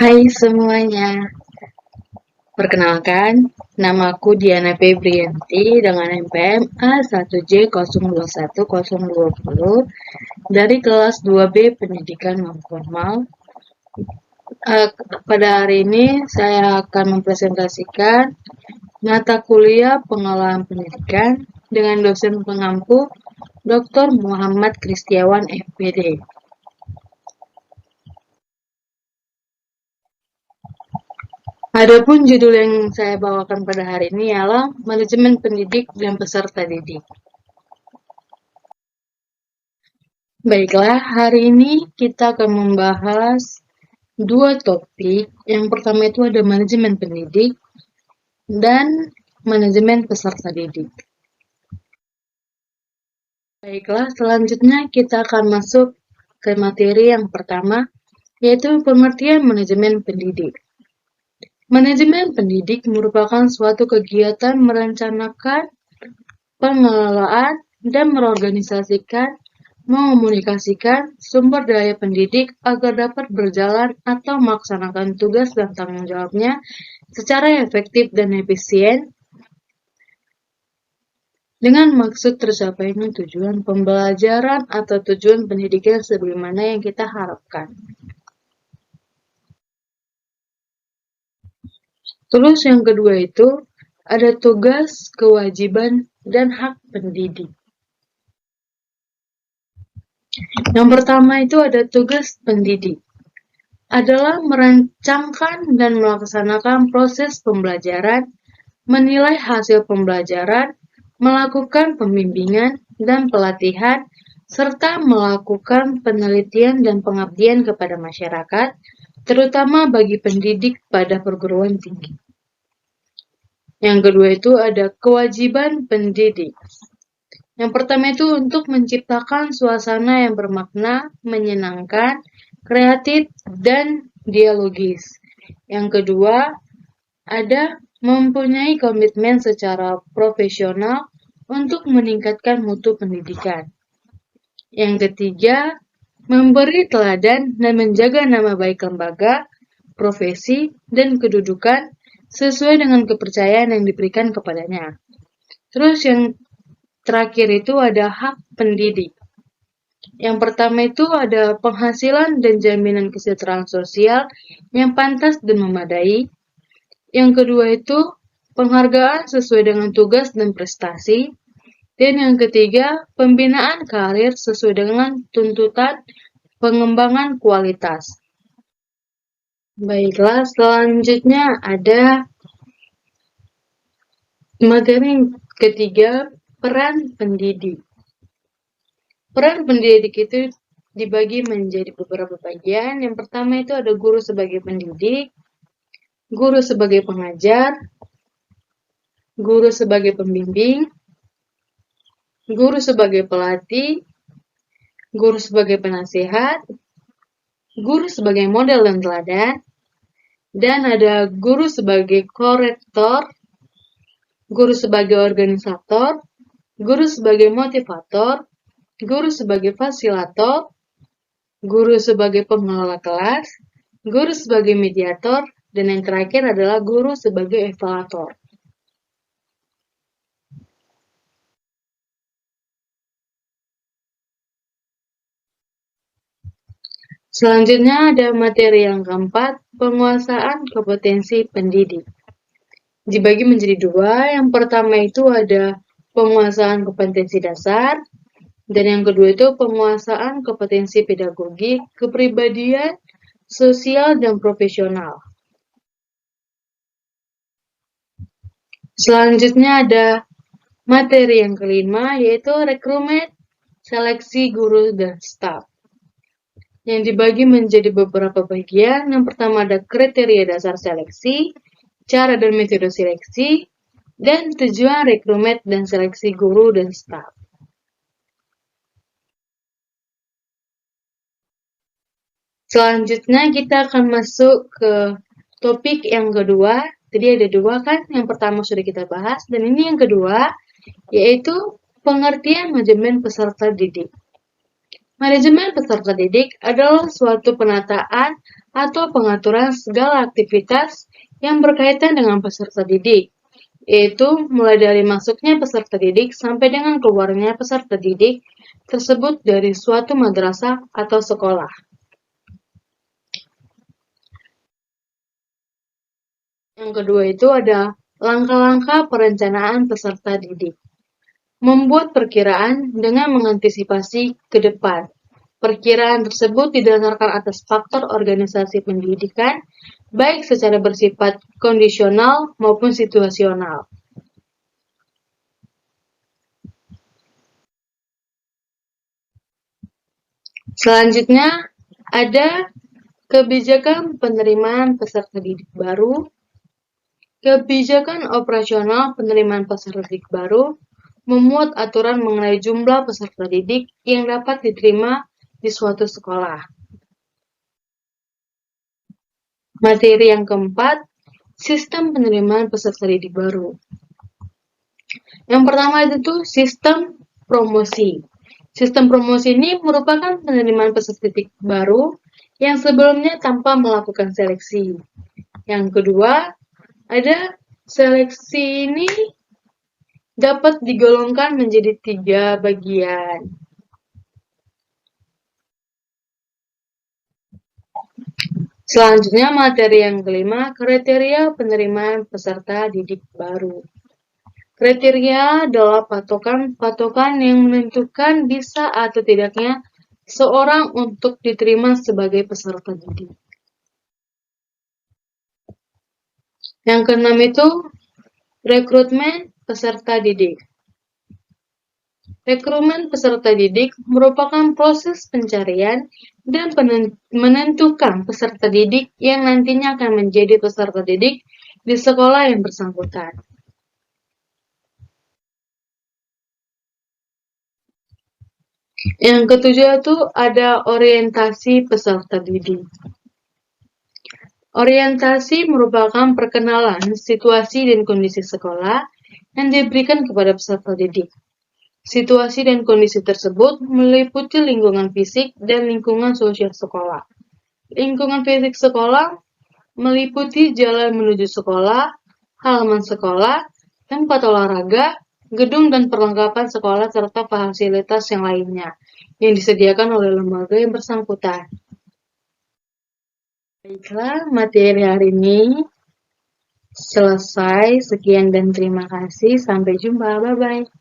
Hai semuanya, perkenalkan, namaku Diana Febrianti dengan NPM A1J021020 dari kelas 2B Pendidikan Non-Formal. Pada hari ini saya akan mempresentasikan mata kuliah Pengelolaan Pendidikan dengan dosen pengampu Dr. Muhammad Kristiawan FPD. Adapun judul yang saya bawakan pada hari ini ialah Manajemen Pendidik dan Peserta Didik. Baiklah, hari ini kita akan membahas dua topik. Yang pertama itu ada manajemen pendidik dan manajemen peserta didik. Baiklah, selanjutnya kita akan masuk ke materi yang pertama, yaitu pengertian manajemen pendidik. Manajemen pendidik merupakan suatu kegiatan merencanakan, pengelolaan, dan mengorganisasikan, mengomunikasikan sumber daya pendidik agar dapat berjalan atau melaksanakan tugas dan tanggung jawabnya secara efektif dan efisien dengan maksud tercapainya tujuan pembelajaran atau tujuan pendidikan sebagaimana yang kita harapkan. Terus yang kedua itu ada tugas, kewajiban, dan hak pendidik. Yang pertama itu ada tugas pendidik. Adalah merancangkan dan melaksanakan proses pembelajaran, menilai hasil pembelajaran, melakukan pembimbingan dan pelatihan, serta melakukan penelitian dan pengabdian kepada masyarakat, terutama bagi pendidik pada perguruan tinggi. Yang kedua itu ada kewajiban pendidik. Yang pertama itu untuk menciptakan suasana yang bermakna, menyenangkan, kreatif, dan dialogis. Yang kedua, ada mempunyai komitmen secara profesional untuk meningkatkan mutu pendidikan. Yang ketiga, memberi teladan dan menjaga nama baik lembaga, profesi, dan kedudukan sesuai dengan kepercayaan yang diberikan kepadanya. Terus yang terakhir itu ada hak pendidik. Yang pertama itu ada penghasilan dan jaminan kesejahteraan sosial yang pantas dan memadai. Yang kedua itu penghargaan sesuai dengan tugas dan prestasi. Dan yang ketiga, pembinaan karir sesuai dengan tuntutan pengembangan kualitas. Baiklah, selanjutnya ada materi ketiga, peran pendidik. Peran pendidik itu dibagi menjadi beberapa bagian. Yang pertama itu ada guru sebagai pendidik, guru sebagai pengajar, guru sebagai pembimbing, guru sebagai pelatih, guru sebagai penasihat, guru sebagai model dan teladan, dan ada guru sebagai korektor, guru sebagai organisator, guru sebagai motivator, guru sebagai fasilitator, guru sebagai pengelola kelas, guru sebagai mediator, dan yang terakhir adalah guru sebagai evaluator. Selanjutnya ada materi yang keempat, penguasaan kompetensi pendidik. Dibagi menjadi dua, yang pertama itu ada penguasaan kompetensi dasar, dan yang kedua itu penguasaan kompetensi pedagogik, kepribadian, sosial, dan profesional. Selanjutnya ada materi yang kelima, yaitu rekrutmen, seleksi guru dan staf. Yang dibagi menjadi beberapa bagian. Yang pertama ada kriteria dasar seleksi, cara dan metode seleksi, dan tujuan rekrutmen dan seleksi guru dan staf. Selanjutnya kita akan masuk ke topik yang kedua. Tadi ada dua kan, yang pertama sudah kita bahas, dan ini yang kedua, yaitu pengertian manajemen peserta didik. Manajemen peserta didik adalah suatu penataan atau pengaturan segala aktivitas yang berkaitan dengan peserta didik, yaitu mulai dari masuknya peserta didik sampai dengan keluarnya peserta didik tersebut dari suatu madrasah atau sekolah. Yang kedua itu ada langkah-langkah perencanaan peserta didik. Membuat perkiraan dengan mengantisipasi ke depan. Perkiraan tersebut didasarkan atas faktor organisasi pendidikan, baik secara bersifat kondisional maupun situasional. Selanjutnya, ada kebijakan penerimaan peserta didik baru, kebijakan operasional penerimaan peserta didik baru, memuat aturan mengenai jumlah peserta didik yang dapat diterima di suatu sekolah. Materi yang keempat, sistem penerimaan peserta didik baru. Yang pertama itu sistem promosi. Sistem promosi ini merupakan penerimaan peserta didik baru yang sebelumnya tanpa melakukan seleksi. Yang kedua, ada seleksi ini dapat digolongkan menjadi 3 bagian. Selanjutnya materi yang kelima, kriteria penerimaan peserta didik baru. Kriteria adalah patokan yang menentukan bisa atau tidaknya seorang untuk diterima sebagai peserta didik. Yang keenam itu rekrutmen peserta didik. Rekrutmen peserta didik merupakan proses pencarian dan menentukan peserta didik yang nantinya akan menjadi peserta didik di sekolah yang bersangkutan. Yang ketujuh itu ada orientasi peserta didik. Orientasi merupakan perkenalan situasi dan kondisi sekolah yang diberikan kepada peserta didik. Situasi dan kondisi tersebut meliputi lingkungan fisik dan lingkungan sosial sekolah. Lingkungan fisik sekolah meliputi jalan menuju sekolah, halaman sekolah, tempat olahraga, gedung dan perlengkapan sekolah serta fasilitas yang lainnya yang disediakan oleh lembaga yang bersangkutan. Baiklah, materi hari ini selesai. Sekian dan terima kasih. Sampai jumpa. Bye-bye.